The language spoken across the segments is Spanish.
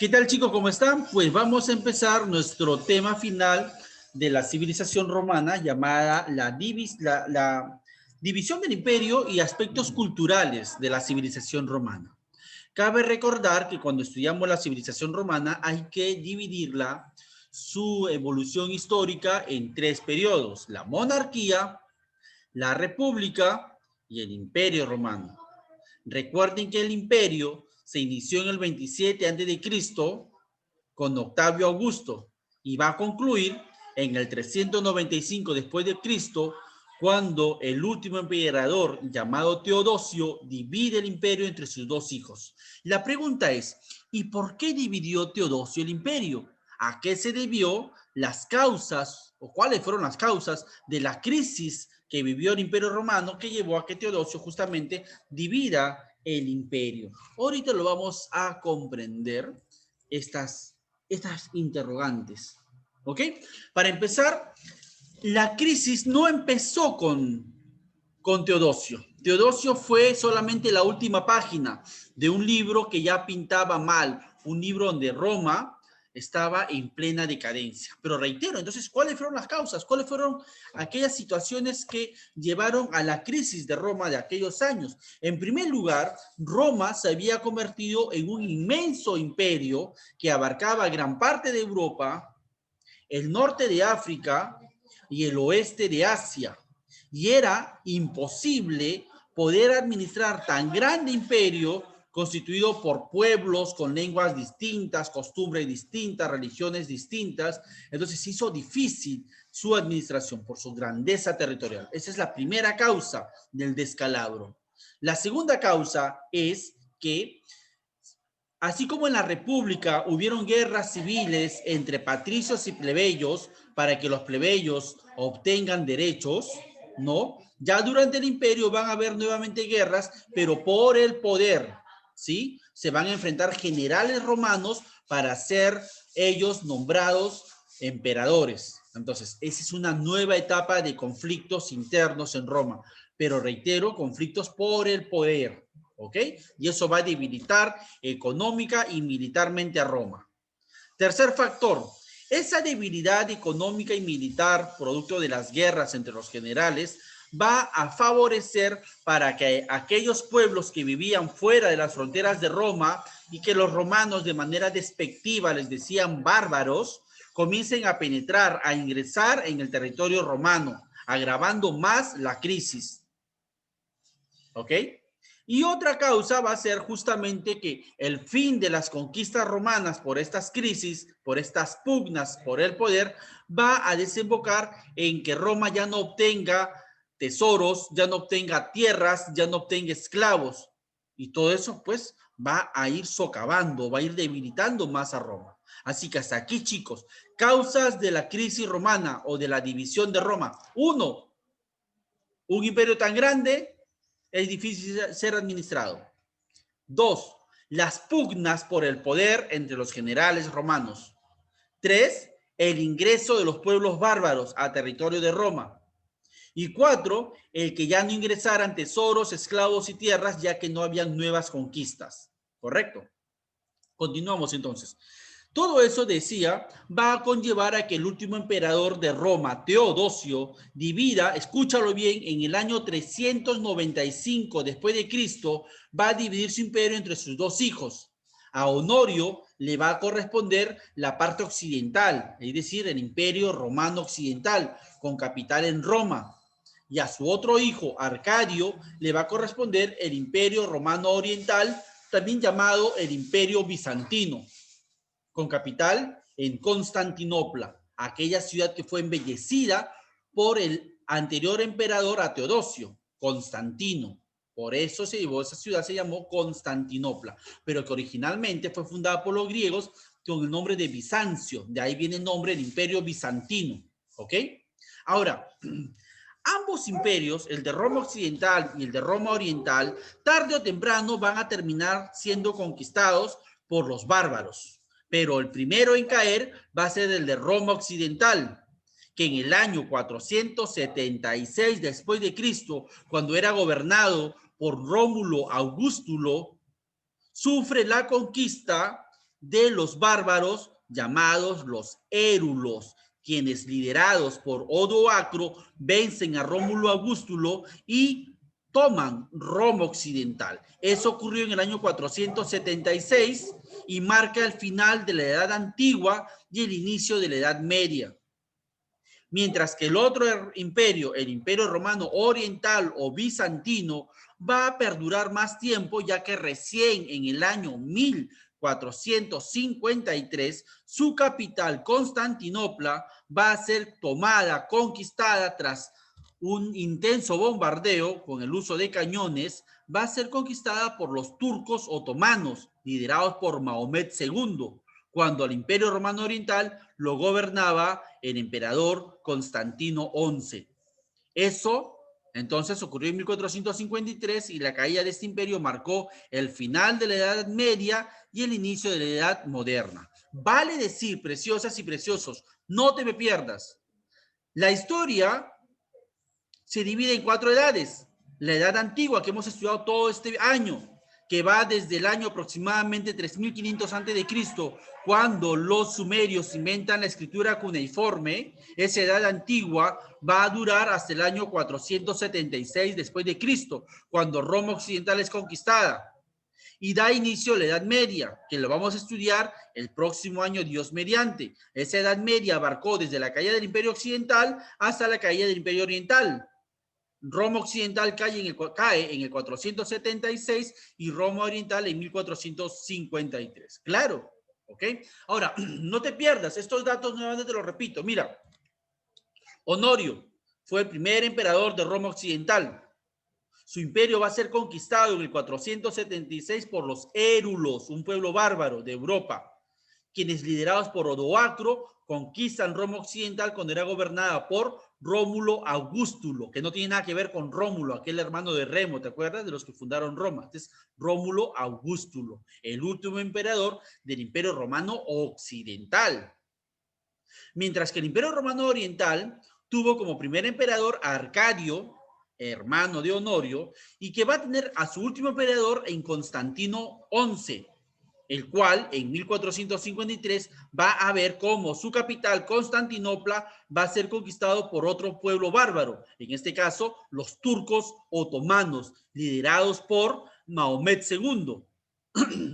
¿Qué tal, chicos? ¿Cómo están? Pues vamos a empezar nuestro tema final de la civilización romana llamada la división del imperio y aspectos culturales de la civilización romana. Cabe recordar que cuando estudiamos la civilización romana hay que dividirla, su evolución histórica, en tres periodos: la monarquía, la república y el imperio romano. Recuerden que el imperio se inició en el 27 a.C. con Octavio Augusto y va a concluir en el 395 después de Cristo, cuando el último emperador llamado Teodosio divide el imperio entre sus dos hijos. La pregunta es, ¿y por qué dividió Teodosio el imperio? ¿A qué se debió? Las causas, o cuáles fueron las causas de la crisis que vivió el imperio romano, que llevó a que Teodosio justamente divida el imperio. Ahorita lo vamos a comprender, estas interrogantes. ¿Ok? Para empezar, la crisis no empezó con Teodosio. Teodosio fue solamente la última página de un libro que ya pintaba mal, un libro donde Roma estaba en plena decadencia. Pero reitero, entonces, ¿cuáles fueron las causas? ¿Cuáles fueron aquellas situaciones que llevaron a la crisis de Roma de aquellos años? En primer lugar, Roma se había convertido en un inmenso imperio que abarcaba gran parte de Europa, el norte de África y el oeste de Asia. Y era imposible poder administrar tan grande imperio constituido por pueblos con lenguas distintas, costumbres distintas, religiones distintas. Entonces se hizo difícil su administración por su grandeza territorial. Esa es la primera causa del descalabro. La segunda causa es que, así como en la República hubieron guerras civiles entre patricios y plebeyos para que los plebeyos obtengan derechos, ¿no? Ya durante el imperio van a haber nuevamente guerras, pero por el poder, ¿sí? Se van a enfrentar generales romanos para ser ellos nombrados emperadores. Entonces, esa es una nueva etapa de conflictos internos en Roma, pero reitero, conflictos por el poder. ¿Ok? Y eso va a debilitar económica y militarmente a Roma. Tercer factor, esa debilidad económica y militar, producto de las guerras entre los generales, va a favorecer para que aquellos pueblos que vivían fuera de las fronteras de Roma y que los romanos de manera despectiva les decían bárbaros, comiencen a penetrar, a ingresar en el territorio romano, agravando más la crisis. ¿Ok? Y otra causa va a ser justamente que el fin de las conquistas romanas por estas crisis, por estas pugnas por el poder, va a desembocar en que Roma ya no obtenga tesoros, ya no obtenga tierras, ya no obtenga esclavos. Y todo eso pues va a ir socavando, va a ir debilitando más a Roma. Así que hasta aquí, chicos, causas de la crisis romana o de la división de Roma. Uno, un imperio tan grande es difícil ser administrado. Dos, las pugnas por el poder entre los generales romanos. Tres, el ingreso de los pueblos bárbaros a territorio de Roma. Y cuatro, el que ya no ingresaran tesoros, esclavos y tierras, ya que no habían nuevas conquistas. ¿Correcto? Continuamos entonces. Todo eso, decía, va a conllevar a que el último emperador de Roma, Teodosio, divida, escúchalo bien, en el año 395 después de Cristo, va a dividir su imperio entre sus dos hijos. A Honorio le va a corresponder la parte occidental, es decir, el imperio romano occidental, con capital en Roma. Y a su otro hijo, Arcadio, le va a corresponder el imperio romano oriental, también llamado el imperio bizantino, con capital en Constantinopla, aquella ciudad que fue embellecida por el anterior emperador a Teodosio, Constantino. Por eso esa ciudad se llamó Constantinopla, pero que originalmente fue fundada por los griegos con el nombre de Bizancio. De ahí viene el nombre del imperio bizantino. ¿Ok? Ahora, ambos imperios, el de Roma occidental y el de Roma oriental, tarde o temprano van a terminar siendo conquistados por los bárbaros. Pero el primero en caer va a ser el de Roma occidental, que en el año 476 después de Cristo, cuando era gobernado por Rómulo Augustulo, sufre la conquista de los bárbaros llamados los érulos, quienes liderados por Odoacro vencen a Rómulo Augustulo y toman Roma occidental. Eso ocurrió en el año 476 y marca el final de la Edad Antigua y el inicio de la Edad Media. Mientras que el otro imperio, el Imperio Romano Oriental o Bizantino, va a perdurar más tiempo, ya que recién en el año 1453 su capital, Constantinopla, va a ser tomada, conquistada tras un intenso bombardeo con el uso de cañones, va a ser conquistada por los turcos otomanos, liderados por Mahomet II, cuando al Imperio Romano Oriental lo gobernaba el emperador Constantino XI. Eso entonces ocurrió en 1453 y la caída de este imperio marcó el final de la Edad Media y el inicio de la Edad Moderna. Vale decir, preciosas y preciosos, no te me pierdas. La historia se divide en 4 edades. La edad antigua que hemos estudiado todo este año, que va desde el año aproximadamente 3500 a.C., cuando los sumerios inventan la escritura cuneiforme. Esa edad antigua va a durar hasta el año 476 después de Cristo, cuando Roma occidental es conquistada. Y da inicio a la Edad Media, que lo vamos a estudiar el próximo año, Dios mediante. Esa Edad Media abarcó desde la caída del Imperio Occidental hasta la caída del Imperio Oriental. Roma occidental cae en el 476 y Roma oriental en 1453. Claro, ¿ok? Ahora, no te pierdas, estos datos nuevamente te los repito. Mira, Honorio fue el primer emperador de Roma occidental. Su imperio va a ser conquistado en el 476 por los érulos, un pueblo bárbaro de Europa, quienes liderados por Odoacro conquistan Roma occidental cuando era gobernada por Rómulo Augustulo, que no tiene nada que ver con Rómulo, aquel hermano de Remo, ¿te acuerdas? De los que fundaron Roma. Este es Rómulo Augustulo, el último emperador del Imperio Romano Occidental. Mientras que el Imperio Romano Oriental tuvo como primer emperador a Arcadio, hermano de Honorio, y que va a tener a su último emperador en Constantino XI, el cual en 1453 va a ver cómo su capital, Constantinopla, va a ser conquistado por otro pueblo bárbaro, en este caso los turcos otomanos, liderados por Mahomet II,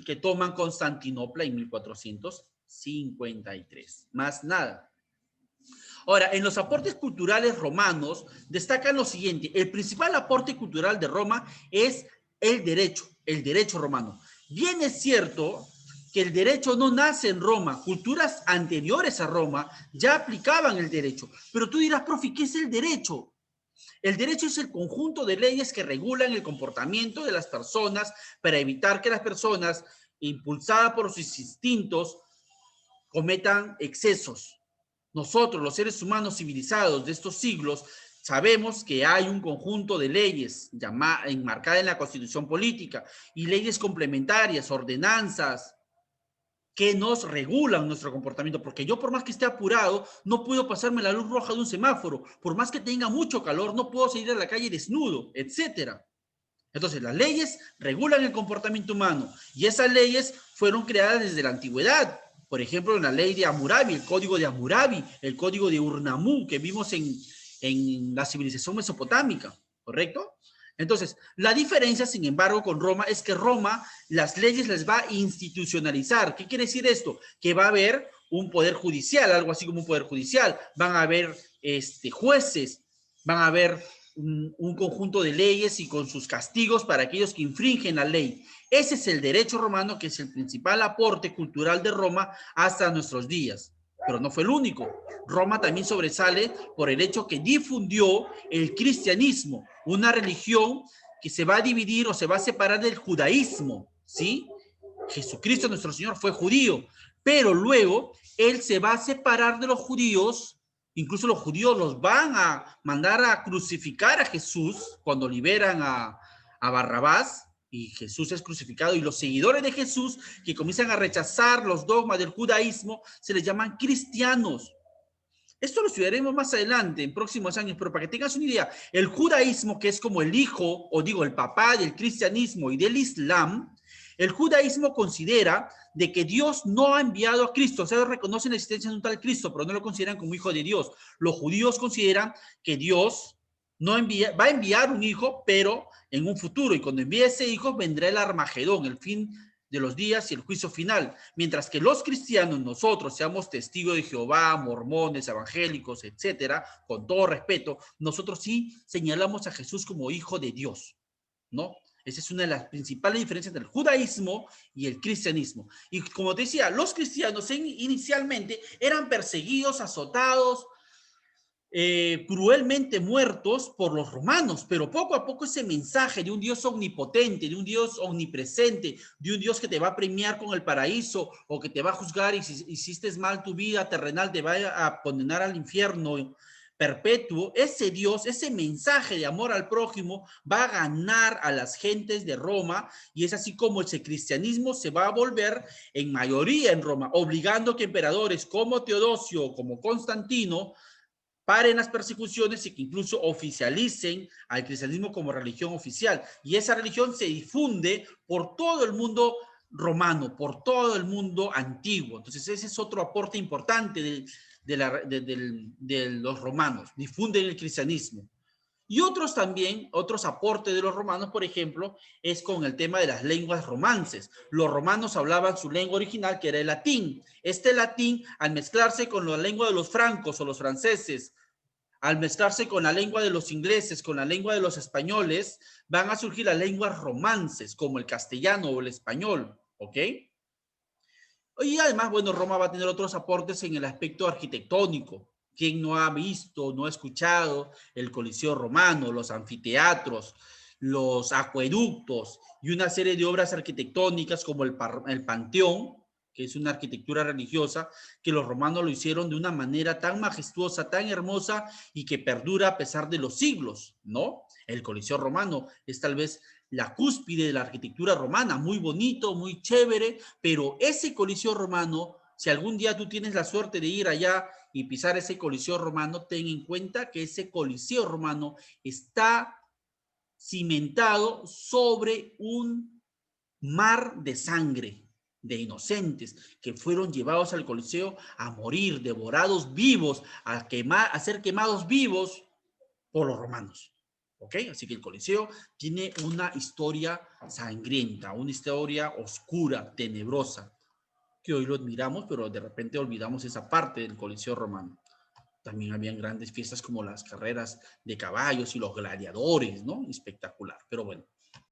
que toman Constantinopla en 1453. Más nada. Ahora, en los aportes culturales romanos destacan lo siguiente. El principal aporte cultural de Roma es el derecho romano. Bien es cierto que el derecho no nace en Roma. Culturas anteriores a Roma ya aplicaban el derecho. Pero tú dirás, profe, ¿qué es el derecho? El derecho es el conjunto de leyes que regulan el comportamiento de las personas para evitar que las personas, impulsadas por sus instintos, cometan excesos. Nosotros, los seres humanos civilizados de estos siglos, sabemos que hay un conjunto de leyes enmarcadas en la Constitución política y leyes complementarias, ordenanzas, que nos regulan nuestro comportamiento, porque yo por más que esté apurado, no puedo pasarme la luz roja de un semáforo, por más que tenga mucho calor, no puedo salir a la calle desnudo, etcétera. Entonces, las leyes regulan el comportamiento humano y esas leyes fueron creadas desde la antigüedad. Por ejemplo, la ley de Hammurabi, el código de Hammurabi, el código de Ur-Nammu que vimos en la civilización mesopotámica, ¿correcto? Entonces, la diferencia, sin embargo, con Roma es que Roma las leyes las va a institucionalizar. ¿Qué quiere decir esto? Que va a haber un poder judicial, algo así como un poder judicial. Van a haber jueces, van a haber un conjunto de leyes y con sus castigos para aquellos que infringen la ley. Ese es el derecho romano, que es el principal aporte cultural de Roma hasta nuestros días. Pero no fue el único. Roma también sobresale por el hecho que difundió el cristianismo, una religión que se va a dividir o se va a separar del judaísmo, ¿sí? Jesucristo nuestro Señor fue judío, pero luego Él se va a separar de los judíos. Incluso los judíos los van a mandar a crucificar a Jesús cuando liberan a Barrabás, y Jesús es crucificado, y los seguidores de Jesús que comienzan a rechazar los dogmas del judaísmo se les llaman cristianos. Esto lo estudiaremos más adelante, en próximos años, pero para que tengas una idea, el judaísmo, que es como el hijo, o digo, el papá del cristianismo y del islam, El judaísmo considera de que Dios no ha enviado a Cristo. O sea, reconocen la existencia de un tal Cristo, pero no lo consideran como hijo de Dios. Los judíos consideran que Dios no va a enviar un hijo, pero en un futuro. Y cuando envíe ese hijo, vendrá el Armagedón, el fin de los días y el juicio final. Mientras que los cristianos, nosotros, seamos testigos de Jehová, mormones, evangélicos, etcétera, con todo respeto, nosotros sí señalamos a Jesús como hijo de Dios, ¿no? Esa es una de las principales diferencias del judaísmo y el cristianismo. Y como te decía, los cristianos inicialmente eran perseguidos, azotados, cruelmente muertos por los romanos, pero poco a poco ese mensaje de un Dios omnipotente, de un Dios omnipresente, de un Dios que te va a premiar con el paraíso o que te va a juzgar y si hiciste mal tu vida terrenal te va a condenar al infierno perpetuo, ese Dios, ese mensaje de amor al prójimo va a ganar a las gentes de Roma y es así como ese cristianismo se va a volver en mayoría en Roma, obligando a que emperadores como Teodosio, como Constantino, paren las persecuciones y que incluso oficialicen al cristianismo como religión oficial. Y esa religión se difunde por todo el mundo romano, por todo el mundo antiguo. Entonces ese es otro aporte importante de los romanos, difunden el cristianismo. Y otros también, otros aportes de los romanos, por ejemplo, es con el tema de las lenguas romances. Los romanos hablaban su lengua original, que era el latín. Este latín, al mezclarse con la lengua de los francos o los franceses, al mezclarse con la lengua de los ingleses, con la lengua de los españoles, van a surgir las lenguas romances, como el castellano o el español, ¿ok? Y además, bueno, Roma va a tener otros aportes en el aspecto arquitectónico. ¿Quién no ha visto, no ha escuchado el Coliseo Romano, los anfiteatros, los acueductos y una serie de obras arquitectónicas como el Panteón, que es una arquitectura religiosa, que los romanos lo hicieron de una manera tan majestuosa, tan hermosa y que perdura a pesar de los siglos, ¿no? El Coliseo Romano es tal vez la cúspide de la arquitectura romana, muy bonito, muy chévere, pero ese Coliseo Romano, si algún día tú tienes la suerte de ir allá y pisar ese Coliseo Romano, ten en cuenta que ese Coliseo Romano está cimentado sobre un mar de sangre de inocentes que fueron llevados al Coliseo a morir, devorados vivos, a ser quemados vivos por los romanos. ¿Ok? Así que el Coliseo tiene una historia sangrienta, una historia oscura, tenebrosa, que hoy lo admiramos, pero de repente olvidamos esa parte del Coliseo romano. También habían grandes fiestas como las carreras de caballos y los gladiadores, ¿no? Espectacular. Pero bueno,